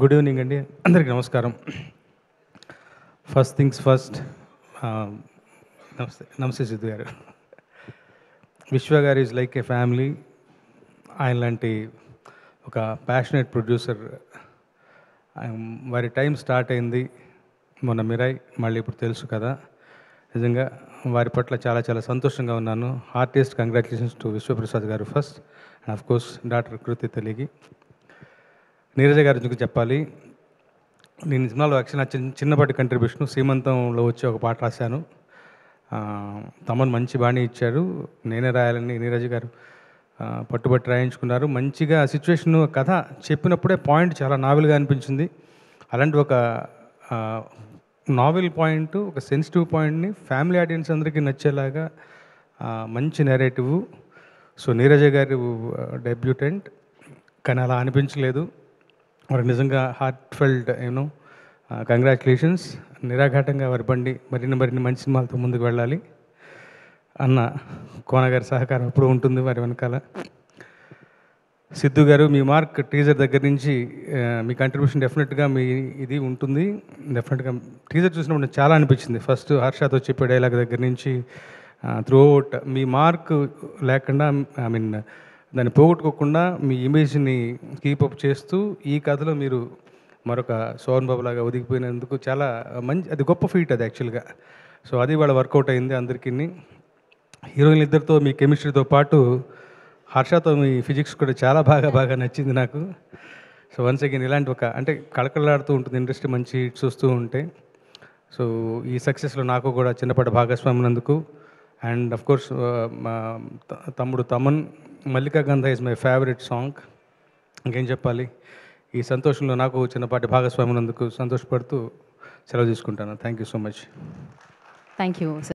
Good evening అండి, అందరికీ నమస్కారం. ఫస్ట్ థింగ్స్ ఫస్ట్, నమస్తే నమస్తే సిద్ధు గారు. విశ్వ గారు ఈజ్ లైక్ ఏ ఫ్యామిలీ. ఆయన లాంటి ఒక ప్యాషనేట్ ప్రొడ్యూసర్, వారి టైం స్టార్ట్ అయింది మొన్న మిరాయ్, మళ్ళీ ఇప్పుడు తెలుసు కదా. నిజంగా వారి పట్ల చాలా చాలా సంతోషంగా ఉన్నాను. Heartiest congratulations to Vishwaprasad garu first, and of course doctor Kriti తెలిగి. నీరజ గారి గురించి చెప్పాలి. నేను సినిమాలో యాక్చువల్ చిన్నపాటి కంట్రిబ్యూషన్ సీమంతంలో వచ్చి ఒక పాట రాశాను. తమను మంచి బాణీ ఇచ్చారు, నేనే రాయాలని నీరజ్ గారు పట్టుబట్టి రాయించుకున్నారు. మంచిగా సిచ్యువేషన్ కథ చెప్పినప్పుడే పాయింట్ చాలా నావెల్గా అనిపించింది. అలాంటి ఒక నావెల్ పాయింట్, ఒక సెన్సిటివ్ పాయింట్ని ఫ్యామిలీ ఆడియన్స్ అందరికీ నచ్చేలాగా మంచి నెరేటివ్. సో నీరజ గారు డెబ్యూటెంట్, కానీ అలా అనిపించలేదు. మరి నిజంగా హార్ట్ ఫెల్ట్ కంగ్రాచులేషన్స్. నిరాఘాటంగా వారి బండి మరిన్ని మంచి సినిమాలతో ముందుకు వెళ్ళాలి అన్న కోన గారి సహకారం ఎప్పుడు ఉంటుంది వారి వెనకాల. సిద్ధు గారు, మీ మార్క్ టీజర్ దగ్గర నుంచి మీ కంట్రిబ్యూషన్ డెఫినెట్గా మీ ఇది ఉంటుంది. డెఫినెట్గా టీజర్ చూసినప్పుడు నాకు చాలా అనిపించింది. ఫస్ట్ హర్షతో చెప్పే డైలాగ్ దగ్గర నుంచి త్రూఅవుట్ మీ మార్క్ లేకుండా, దాన్ని పోగొట్టుకోకుండా మీ ఇమేజ్ని కీపప్ చేస్తూ ఈ కథలో మీరు మరొక సోహన్ బాబు లాగా ఒదిగిపోయినందుకు చాలా మంచి, అది గొప్ప ఫీట్ అది యాక్చువల్గా. సో అది వాళ్ళ వర్కౌట్ అయింది అందరికీ. హీరోయిన్లు ఇద్దరితో మీ కెమిస్ట్రీతో పాటు హర్షతో మీ ఫిజిక్స్ కూడా చాలా బాగా నచ్చింది నాకు. సో వన్స్ అగైన్ ఇలాంటి ఒక అంటే కళకళలాడుతూ ఉంటుంది ఇండస్ట్రీ, మంచి హిట్స్ వస్తూ ఉంటాయి. సో ఈ సక్సెస్లో నాకు కూడా చిన్నపాటి భాగస్వామి ఉన్నందుకు, అండ్ ఆఫ్ కోర్స్ మా తమ్ముడు తమన్, మల్లికా గంధ ఈజ్ మై ఫేవరెట్ సాంగ్. ఇంకేం చెప్పాలి, ఈ సంతోషంలో నాకు చిన్నపాటి భాగస్వామి ఉన్నందుకు సంతోషపడుతూ సెలవు తీసుకుంటాను. Thank you so much. Thank you.